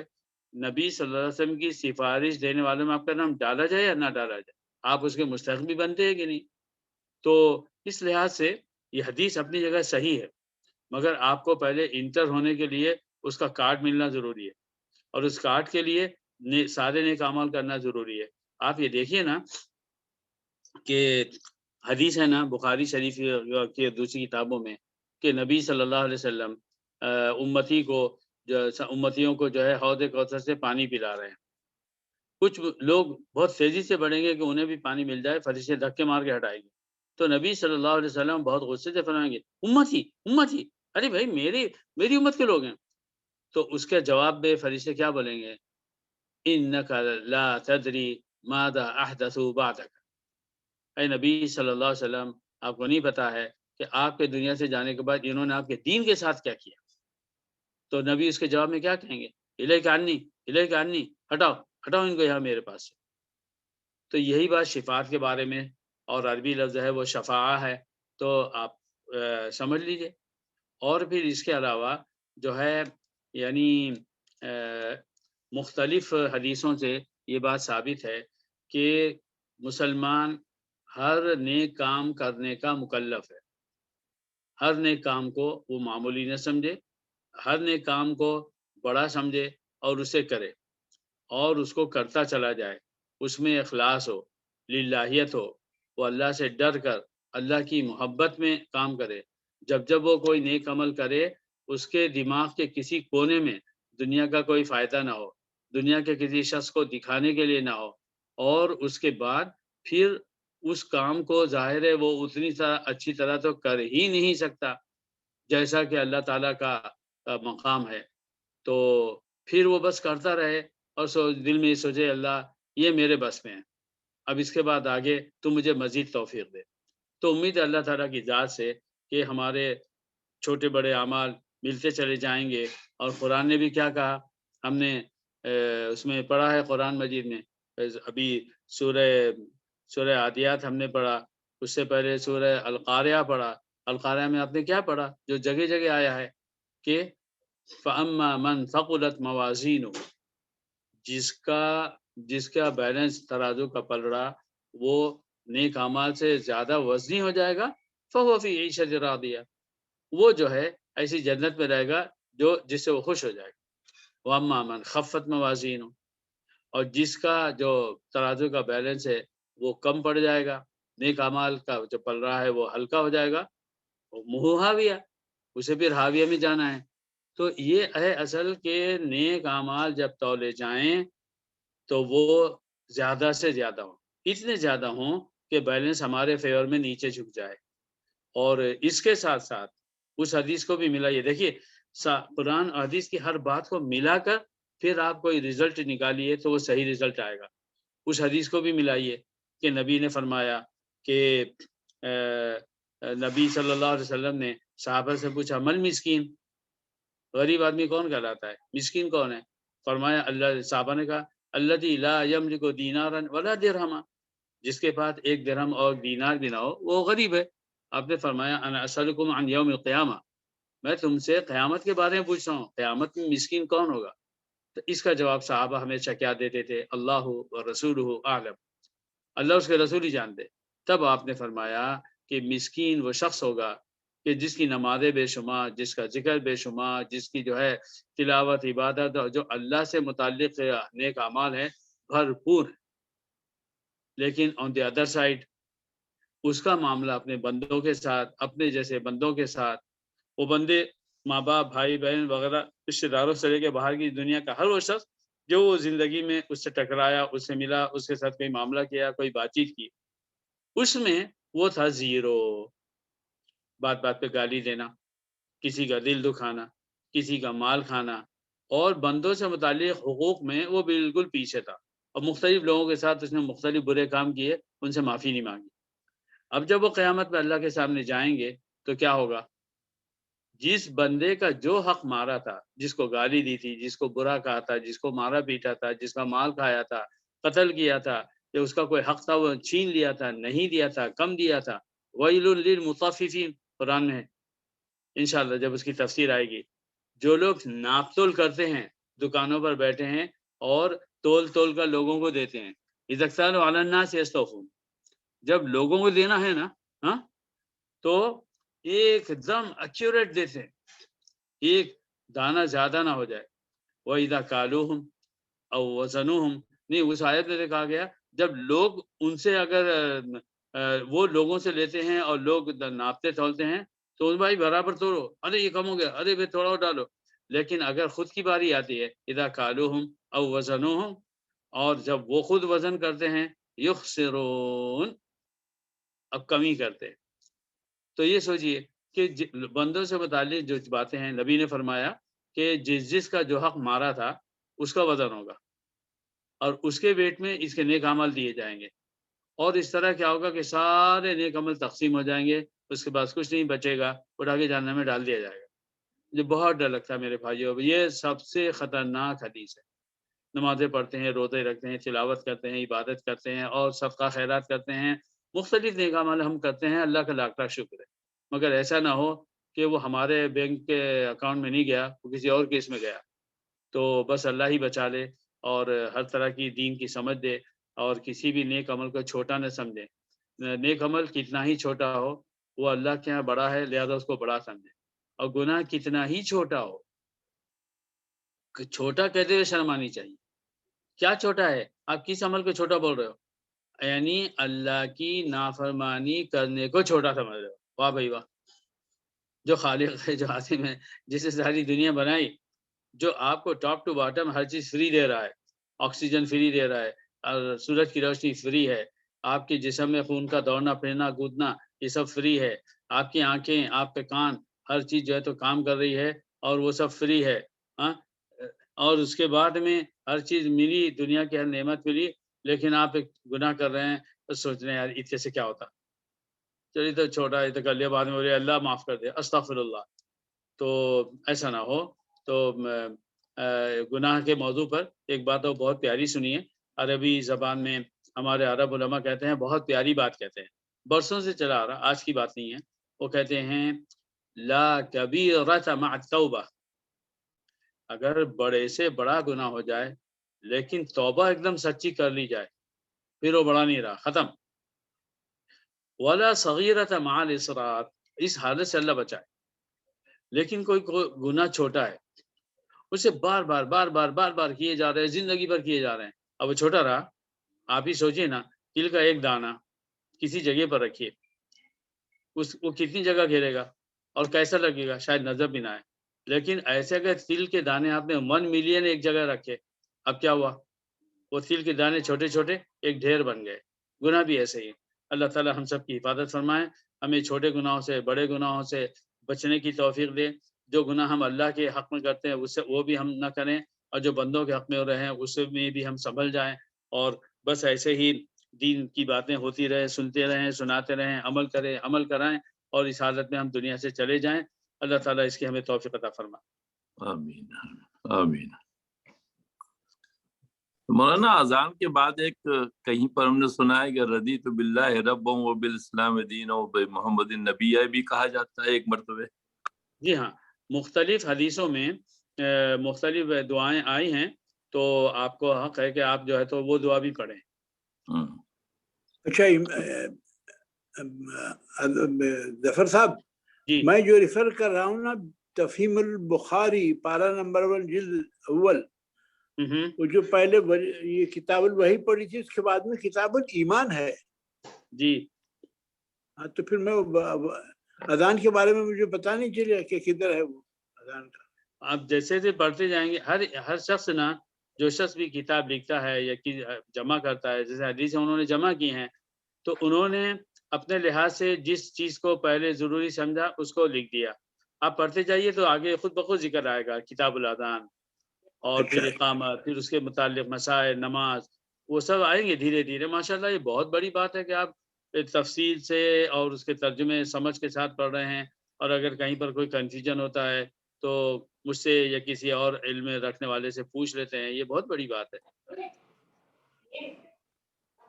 نبی صلی اللہ علیہ وسلم کی سفارش دینے والوں میں آپ کا نام ڈالا جائے یا نہ ڈالا جائے، آپ اس کے مستحق بھی بنتے ہیں کہ نہیں۔ تو اس لحاظ سے یہ حدیث اپنی جگہ صحیح ہے، مگر آپ کو پہلے انٹر ہونے کے لیے اس کا کارڈ ملنا ضروری ہے، اور اس کارڈ کے لیے سارے نیک اعمال کرنا ضروری ہے۔ آپ یہ دیکھیے نا کہ حدیث ہے نا بخاری شریف کی دوسری کتابوں میں کہ نبی صلی اللہ علیہ وسلم امتیوں کو جو ہے حوض کوثر سے پانی پلا رہے ہیں۔ کچھ لوگ بہت تیزی سے بڑھیں گے کہ انہیں بھی پانی مل جائے، فرشتے دھکے مار کے ہٹائیں گے، تو نبی صلی اللہ علیہ وسلم بہت غصے سے فرمائیں گے امتی، ارے بھائی میری امت کے لوگ ہیں۔ تو اس کے جواب میں فرشتے کیا بولیں گے؟ انک لا تدری ماذا احدثوا بعدک، اے نبی صلی اللہ علیہ وسلم آپ کو نہیں پتا ہے کہ آپ کے دنیا سے جانے کے بعد انہوں نے آپ کے دین کے ساتھ کیا کیا۔ تو نبی اس کے جواب میں کیا کہیں گے؟ الیک عنی، ہٹاؤ ان کو یہاں میرے پاس سے۔ تو یہی بات شفاعت کے بارے میں، اور عربی لفظ ہے وہ شفاعہ ہے، تو آپ سمجھ لیجئے۔ اور پھر اس کے علاوہ جو ہے یعنی مختلف حدیثوں سے یہ بات ثابت ہے کہ مسلمان ہر نیک کام کرنے کا مکلف ہے، ہر نیک کام کو وہ معمولی نہ سمجھے، ہر نیک کام کو بڑا سمجھے اور اسے کرے اور اس کو کرتا چلا جائے، اس میں اخلاص ہو، للہیت ہو، وہ اللہ سے ڈر کر اللہ کی محبت میں کام کرے۔ جب جب وہ کوئی نیک عمل کرے، اس کے دماغ کے کسی کونے میں دنیا کا کوئی فائدہ نہ ہو، دنیا کے کسی شخص کو دکھانے کے لیے نہ ہو، اور اس کے بعد پھر اس کام کو ظاہر ہے وہ اتنی اچھی طرح تو کر ہی نہیں سکتا جیسا کہ اللہ تعالیٰ کا مقام ہے، تو پھر وہ بس کرتا رہے اور دل میں یہ سوچے اللہ یہ میرے بس میں ہے، اب اس کے بعد آگے تو مجھے مزید توفیق دے۔ تو امید ہے اللہ تعالیٰ کی ذات سے کہ ہمارے چھوٹے بڑے اعمال ملتے چلے جائیں گے، اور قرآن نے بھی کیا کہا، ہم نے اس میں پڑھا ہے قرآن مجید میں، ابھی سورہ سورہ عادیات ہم نے پڑھا، اس سے پہلے سورہ القاریہ پڑھا، القاریہ میں آپ نے کیا پڑھا جو جگہ جگہ آیا ہے کہ فَأَمَّا مَنْ ثَقُلَتْ مَوَازِينُهُ، جس کا بیلنس ترازو کا پلڑا وہ نیک اعمال سے زیادہ وزنی ہو جائے گا، فَهُوَ فِي عِيشَةٍ رَاضِيَةٍ، وہ جو ہے ایسی جنت میں رہے گا جس سے وہ خوش ہو جائے گا۔ وَأَمَّا مَنْ خَفَّتْ مَوَازِينُهُ، اور جس کا جو ترازو کا بیلنس ہے وہ کم پڑ جائے گا، نیک اعمال کا جو پل رہا ہے وہ ہلکا ہو جائے گا، وہ ہاویہ، اسے پھر ہاویہ میں جانا ہے۔ تو یہ ہے اصل کہ نیک اعمال جب تولے جائیں تو وہ زیادہ سے زیادہ ہوں، اتنے زیادہ ہوں کہ بیلنس ہمارے فیور میں نیچے جھک جائے، اور اس کے ساتھ ساتھ اس حدیث کو بھی ملا، یہ دیکھیے قرآن اور حدیث کی ہر بات کو ملا کر پھر آپ کوئی رزلٹ نکالیے تو وہ صحیح رزلٹ آئے گا۔ اس حدیث کو بھی ملائیے کہ نبی نے فرمایا کہ نبی صلی اللہ علیہ وسلم نے صحابہ سے پوچھا مل مسکین، غریب آدمی کون کہلاتا ہے، مسکین کون ہے؟ فرمایا اللہ، صحابہ نے کہا الذی لا یملک دینارا ولا درہما، جس کے پاس ایک درہم اور دینار بھی نہ ہو وہ غریب ہے۔ آپ نے فرمایا انا اسألکم عن یوم القیامہ، میں تم سے قیامت کے بارے میں پوچھ رہا ہوں، قیامت میں مسکین کون ہوگا؟ تو اس کا جواب صحابہ ہمیشہ کیا دیتے تھے، اللہ و رسولہ اعلم، اللہ اس کے رسول ہی جانتے۔ تب آپ نے فرمایا کہ مسکین وہ شخص ہوگا کہ جس کی نمازیں بے شمار، جس کا ذکر بے شمار، جس کی جو ہے تلاوت عبادت اور جو اللہ سے متعلق نیک اعمال ہیں بھرپور ہے، لیکن آن دی ادر سائڈ اس کا معاملہ اپنے بندوں کے ساتھ، اپنے جیسے بندوں کے ساتھ، وہ بندے ماں باپ بھائی بہن وغیرہ رشتہ داروں سے لے کے باہر کی دنیا کا ہر وہ شخص جو وہ زندگی میں اس سے ٹکرایا، اس سے ملا، اس کے ساتھ کوئی معاملہ کیا، کوئی بات چیت کی، اس میں وہ تھا زیرو، بات بات پہ گالی دینا، کسی کا دل دکھانا، کسی کا مال کھانا، اور بندوں سے متعلق حقوق میں وہ بالکل پیچھے تھا، اور مختلف لوگوں کے ساتھ اس نے مختلف برے کام کیے، ان سے معافی نہیں مانگی۔ اب جب وہ قیامت میں اللہ کے سامنے جائیں گے تو کیا ہوگا، جس بندے کا جو حق مارا تھا، جس کو گالی دی تھی، جس کو برا کہا تھا، جس کو مارا پیٹا تھا، جس کا مال کھایا تھا، قتل کیا تھا، یا اس کا کوئی حق تھا وہ چھین لیا تھا، نہیں دیا تھا، کم دیا تھا، وَيْلٌ لِّلْمُطَفِّفِينَ قرآن میں ہے، انشاءاللہ جب اس کی تفسیر آئے گی، جو لوگ ناپ تول کرتے ہیں، دکانوں پر بیٹھے ہیں اور تول تول کر لوگوں کو دیتے ہیں، اِذَا اكْتَالُوا عَلَى النَّاسِ يَسْتَوْفُونَ، جب لوگوں کو دینا ہے نا، ہاں، تو ایک دم ایکوریٹ دیتے ہیں، ایک دانہ زیادہ نہ ہو جائے۔ وَإِذَا كَالُوهُمْ أَوْ وَزَنُوهُمْ، نہیں اس آیت میں کہا گیا جب لوگ ان سے اگر وہ لوگوں سے لیتے ہیں اور لوگ ناپتے تولتے ہیں تو بھائی برابر توڑو، ارے یہ کم ہو گیا، ارے بھائی تھوڑا اور ڈالو، لیکن اگر خود کی باری آتی ہے اذا کالوہم او وزنوہم، اور جب وہ خود وزن کرتے ہیں یخسرون، اب کمی کرتے ہیں، تو یہ سوچئے کہ بندوں سے متعلق جو باتیں ہیں، نبی نے فرمایا کہ جس کا جو حق مارا تھا اس کا وزن ہوگا، اور اس کے ویٹ میں اس کے نیک عمل دیے جائیں گے، اور اس طرح کیا ہوگا کہ سارے نیک عمل تقسیم ہو جائیں گے، اس کے بعد کچھ نہیں بچے گا، اٹھا کے جہنم میں ڈال دیا جائے گا۔ مجھے بہت ڈر لگتا ہے میرے بھائیوں، یہ سب سے خطرناک حدیث ہے۔ نمازیں پڑھتے ہیں، روزے رکھتے ہیں، تلاوت کرتے ہیں، عبادت کرتے ہیں اور صدقہ خیرات کرتے ہیں، مختلف نیک اعمال ہم کرتے ہیں، اللہ کا لاکھ لاکھ شکر ہے، مگر ایسا نہ ہو کہ وہ ہمارے بینک کے اکاؤنٹ میں نہیں گیا، وہ کسی اور کیس میں گیا، تو بس اللہ ہی بچا لے، اور ہر طرح کی دین کی سمجھ دے، اور کسی بھی نیک عمل کو چھوٹا نہ سمجھے۔ نیک عمل کتنا ہی چھوٹا ہو وہ اللہ کے یہاں بڑا ہے، لہذا اس کو بڑا سمجھے. اور گناہ کتنا ہی چھوٹا ہو، چھوٹا کہتے ہوئے شرم آنی چاہیے. کیا چھوٹا ہے؟ آپ کس عمل کو چھوٹا بول رہے ہو؟ یعنی اللہ کی نافرمانی کرنے کو چھوٹا سمجھ رہے ہو. واہ بھائی واہ. جو خالق ہے، جو عاصم ہے، جس سے ساری دنیا بنائی، جو آپ کو ٹاپ ٹو باٹم ہر چیز فری دے رہا ہے، آکسیجن فری دے رہا ہے، اور سورج کی روشنی فری ہے، آپ کے جسم میں خون کا دوڑنا پھرنا کودنا یہ سب فری ہے، آپ کی آنکھیں، آپ کے کان، ہر چیز جو ہے تو کام کر رہی ہے اور وہ سب فری ہے. ہاں، اور اس کے بعد میں ہر چیز ملی، دنیا کی ہر نعمت ملی، لیکن آپ ایک گناہ کر رہے ہیں تو سوچ رہے ہیں یار اتنے سے کیا ہوتا، چلیے تو چھوٹا ہے تو کر لیا، بعد میں بولے اللہ معاف کر دے، استغفر اللہ. تو ایسا نہ ہو. تو گناہ کے موضوع پر ایک بات اور بہت پیاری سنیے. عربی زبان میں ہمارے عرب علماء کہتے ہیں، بہت پیاری بات کہتے ہیں، برسوں سے چلا آ رہا، آج کی بات نہیں ہے. وہ کہتے ہیں لا کبیرۃ مع التوبہ، اگر بڑے سے بڑا گناہ ہو جائے لیکن توبہ ایک دم سچی کر لی جائے، پھر وہ بڑا نہیں رہا، ختم. ولا صغیرۃ مع الاصرار، اس حالت سے اللہ بچائے. لیکن کوئی گناہ چھوٹا ہے، اسے بار بار بار بار بار بار کیے جا رہے ہیں، زندگی بھر کیے جا رہے ہیں، اب وہ چھوٹا رہا. آپ ہی سوچئے نا، تل کا ایک دانہ کسی جگہ پر رکھیے، وہ کتنی جگہ گھیرے گا اور کیسا لگے گا، شاید نظر بھی نہ آئے. لیکن ایسے اگر تل کے دانے آپ نے 1 ملین ایک جگہ رکھے، اب کیا ہوا؟ وہ تل کے دانے چھوٹے چھوٹے ایک ڈھیر بن گئے. گناہ بھی ایسے ہی. اللہ تعالی ہم سب کی حفاظت فرمائے، ہمیں چھوٹے گناہوں سے، بڑے گناہوں سے بچنے کی توفیق دے. جو گناہ ہم اللہ کے حق میں کرتے ہیں اس سے وہ بھی ہم نہ کریں، اور جو بندوں کے حق میں ہو رہے ہیں اس میں بھی ہم سنبھل جائیں. اور بس ایسے ہی دین کی باتیں ہوتی رہے، سنتے رہیں، سناتے رہیں، عمل کریں، عمل کرائیں، اور اس حالت میں ہم دنیا سے چلے جائیں. اللہ تعالیٰ اس کی ہمیں توفیق عطا فرمائے. آمین آمین. مولانا اذان کے بعد ایک کہیں پر ہم نے سنا ہے کہ رضیت باللہ رب و بالاسلام دین و محمد النبی بھی کہا جاتا ہے ایک مرتبہ. جی ہاں، مختلف حدیثوں میں مختلف دعائیں آئی ہیں، تو آپ کو حق ہے کہ آپ جو ہے تو وہ دعا بھی پڑھیں. اچھا ظفر صاحب، جی میں جو ریفر کر رہا ہوں نا، تفہیم البخاری پارہ نمبر 1 جلد اول، وہ جو پہلے یہ کتاب الوحی پڑھی تھی، اس کے بعد میں کتاب الایمان ہے. جی ہاں، تو پھر میں اذان کے بارے میں مجھے پتہ نہیں چلے کہ کدھر ہے وہ اذان کا. آپ جیسے سے پڑھتے جائیں گے، ہر شخص نا، جو شخص بھی کتاب لکھتا ہے یا جمع کرتا ہے، جیسے حدیثیں انہوں نے جمع کی ہیں، تو انہوں نے اپنے لحاظ سے جس چیز کو پہلے ضروری سمجھا اس کو لکھ دیا. آپ پڑھتے جائیے تو آگے خود بخود ذکر آئے گا، کتاب الاذان، اور پھر اقامت، پھر اس کے متعلق مسائل، نماز، وہ سب آئیں گے دھیرے دھیرے. ماشاءاللہ یہ بہت بڑی بات ہے کہ آپ تفصیل سے اور اس کے ترجمے سمجھ کے ساتھ پڑھ رہے ہیں. اور اگر کہیں پر کوئی کنفیوژن ہوتا ہے تو مجھ سے یا کسی اور علم رکھنے والے سے پوچھ لیتے ہیں، یہ بہت بڑی بات ہے.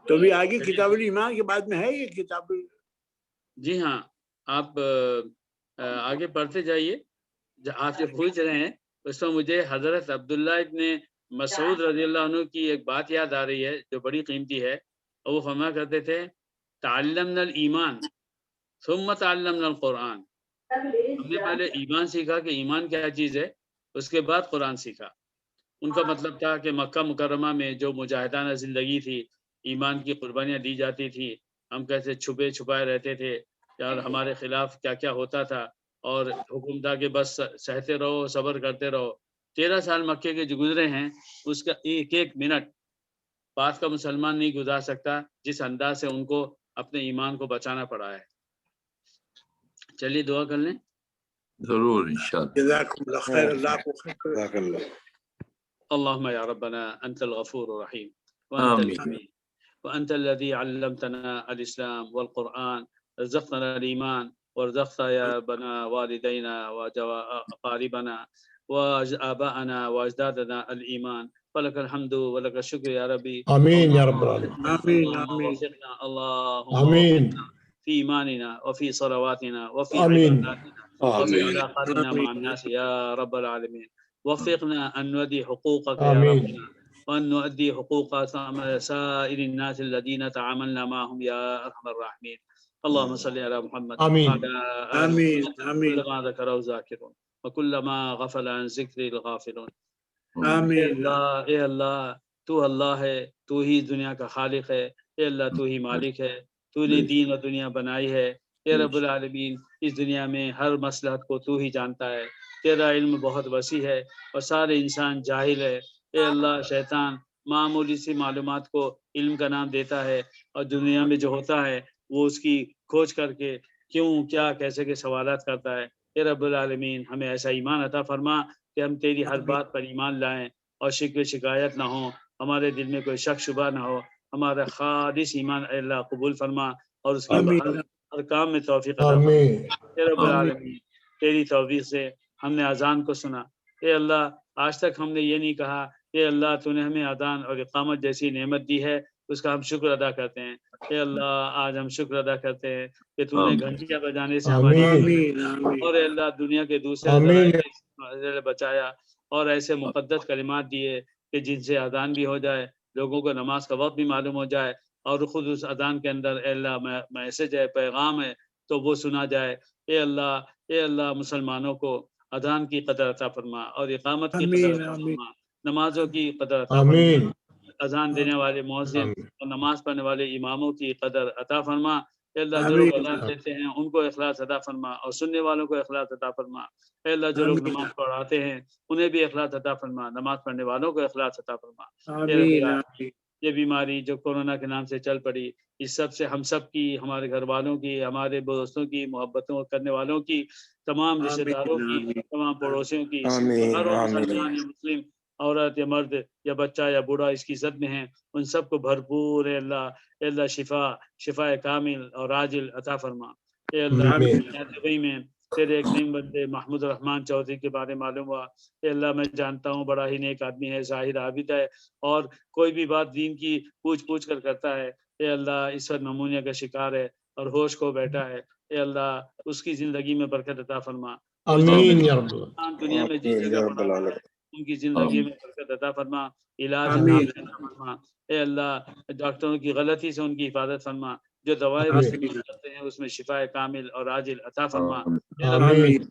تو بھی آگے کتاب الایمان کے بعد میں ہے یہ کتاب. جی ہاں، آپ آگے پڑھتے جائیے. آپ جو پوچھ رہے ہیں اس میں مجھے حضرت عبداللہ ابن مسعود رضی اللہ عنہ کی ایک بات یاد آ رہی ہے جو بڑی قیمتی ہے. اور وہ فرمایا کرتے تھے تعلمنا الایمان ثم تعلمنا القرآن. ہم نے پہلے ایمان سیکھا کہ ایمان کیا چیز ہے، اس کے بعد قرآن سیکھا. ان کا مطلب تھا کہ مکہ مکرمہ میں جو مجاہدانہ زندگی تھی، ایمان کی قربانیاں دی جاتی تھی، ہم کیسے چھپے چھپائے رہتے تھے، اور ہمارے خلاف کیا کیا ہوتا تھا، اور حکم تھا کہ بس سہتے رہو، صبر کرتے رہو. 13 سال مکے کے جو گزرے ہیں، اس کا ایک ایک منٹ بات کا مسلمان نہیں گزار سکتا جس انداز سے ان کو اپنے ایمان کو بچانا پڑا ہے. چلیے دعا کر لیں. ضرور انشاءاللہ. جزاکم اللہ خیر. اللہ کو خیر. اللهم يا ربنا أنت الغفور الرحيم وأنت آمين. الحميد وأنت الذي علمتنا الإسلام والقرآن، رزقنا الإيمان ورزقت يا بنا والدينا وأقاربنا وآباءنا وأجدادنا الإيمان، فلك الحمد ولك الشكر يا ربي. آمين يا رب العالمين. آمين اللهم آمين وفقنا، اللهم آمين وفقنا في إيماننا وفي صلواتنا وفي آمين عباداتنا وفي آمين علاقاتنا مع الناس يا رب العالمين. وفقنا أن نؤدي حقوقك يا آمين ربنا، وأن نؤدي حقوق سائر الناس الذين تعاملنا معهم يا أرحم الراحمين. اللهم صل على محمد آمين. وعلى آل آمين محمد آمين كلما ذكره الذاكرون وكلما غفل عن ذکر الغافلون. اے آمین اللہ، اے اللہ، تو اللہ ہے، تو ہی دنیا کا خالق ہے، اے اللہ تو ہی مالک ہے، تو نے دین اور دنیا بنائی ہے، اے رب العالمین اس دنیا میں ہر مصلحت کو تو ہی جانتا ہے، تیرا علم بہت وسیع ہے اور سارے انسان جاہل ہے، اے اللہ شیطان معمولی سی معلومات کو علم کا نام دیتا ہے اور دنیا میں جو ہوتا ہے وہ اس کی کھوج کر کے کیوں کیا کیسے کے سوالات کرتا ہے، اے رب العالمین ہمیں ایسا ایمان عطا فرما کہ ہم تیری ہر بات پر ایمان لائیں اور شکوے شکایت نہ ہو، ہمارے دل میں کوئی شک شبہ نہ ہو، ہمارا خالص ایمان اے اللہ قبول فرما اور اس کی ہر کام میں توفیق عطا فرما، آمین. اے رب العالمین تیری توفیق سے ہم نے اذان کو سنا، اے اللہ آج تک ہم نے یہ نہیں کہا اے اللہ تو نے ہمیں اذان اور اقامت جیسی نعمت دی ہے اس کا ہم شکر ادا کرتے ہیں، اے اللہ آج ہم شکر ادا کرتے ہیں کہ تو نے گھنٹیاں بجانے سے ہماری آمین آمین اور اے اللہ دنیا کے دوسرے آمین. ذرائع سے بچایا اور ایسے مقدس کلمات دیے کہ جن سے اذان بھی ہو جائے، لوگوں کو نماز کا وقت بھی معلوم ہو جائے اور خود اس اذان کے اندر اے اللہ میسج ہے، پیغام ہے تو وہ سنا جائے، اے اللہ مسلمانوں کو اذان کی قدر عطا فرما اور اقامت کی قدر عطا فرما، نمازوں کی قدر عطا فرما، آمین. اذان دینے والے مؤذن آمین. اور نماز پڑھنے والے اماموں کی قدر عطا فرما، اے اللہ جو آمین. لوگ اذان دیتے ہیں ان کو اخلاص عطا فرما اور سننے والوں کو اخلاص عطا فرما، اے اللہ جو لوگ آمین. نماز پڑھاتے ہیں انہیں بھی اخلاص عطا فرما، نماز پڑھنے والوں کو اخلاص عطا فرما، اے رب آمین العالمین یہ بیماری جو کورونا کے نام سے چل پڑی اس سب سے ہم سب کی، ہمارے گھر والوں کی، ہمارے دوستوں کی، محبتوں کرنے والوں کی، تمام رشتہ داروں کی، تمام پڑوسیوں کی، ہر وہ مسلمان یا مسلم عورت یا مرد یا بچہ یا بوڑھا اس کی زد میں ہیں ان سب کو بھرپور اے اللہ شفا کامل اور عاجل عطا فرما، اے اللہ آمین. دبئی میں تیرے ایک نیم بندے محمود الرحمان چودھری کے بارے معلوم ہوا، اے اللہ میں جانتا ہوں بڑا ہی نیک آدمی ہے، زاہد عابد ہے اور کوئی بھی بات دین کی پوچھ کر کرتا ہے، اے اللہ اس وقت نمونیا کا شکار ہے اور ہوش کو بیٹھا ہے، اے اللہ اس کی زندگی میں برکت عطا فرما، آمین یا رب. دنیا میں جس جگہ پڑا ہے ان کی زندگی میں برکت عطا فرما، علاج آمین. عطا فرما، اے اللہ ڈاکٹروں کی غلطی سے ان کی حفاظت فرما، جو دوائیں آمین. استعمال کرتے ہیں اس میں شفا کامل اور عاجل عطا فرما، اے رب آمین.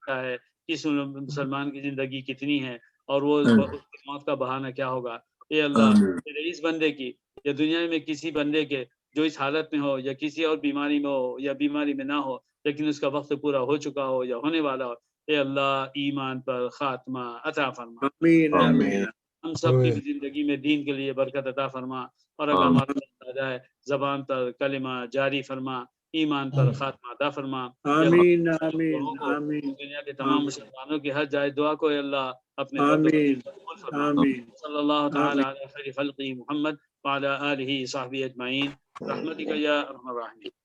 ہے کس مسلمان کی زندگی کتنی ہے اور وہ اس کی موت کا بہانہ کیا ہوگا، اے اللہ تیرے اس بندے کی یا دنیا میں کسی بندے کے جو اس حالت میں ہو یا کسی اور بیماری میں ہو یا بیماری میں نہ ہو لیکن اس کا وقت پورا ہو چکا ہو یا ہونے والا ہو، اے اللہ ایمان پر خاتمہ عطا فرما، آمین آمین ہم سب کی بھی زندگی میں دین کے لیے برکت عطا فرما اور اگر ہمارا جائے زبان پر کلمہ جاری فرما، ایمان پر خاتمہ عطا فرما، آمین آمین آمین دنیا کے تمام مسلمانوں کی ہر جائے دعا کو اے اللہ اپنے آمین قبول فرما، آمین صلی اللہ تعالی علی خیر خلقہ محمد وعلی آلہ صحبہ اجمعین برحمتک یا ارحم الراحمین۔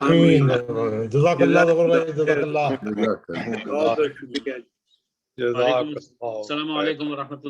آمین. جزاک اللہ ظفر بھائی، جزاک اللہ. بہت بہت شکریہ۔ جزاک اللہ. السلام علیکم ورحمۃ اللہ۔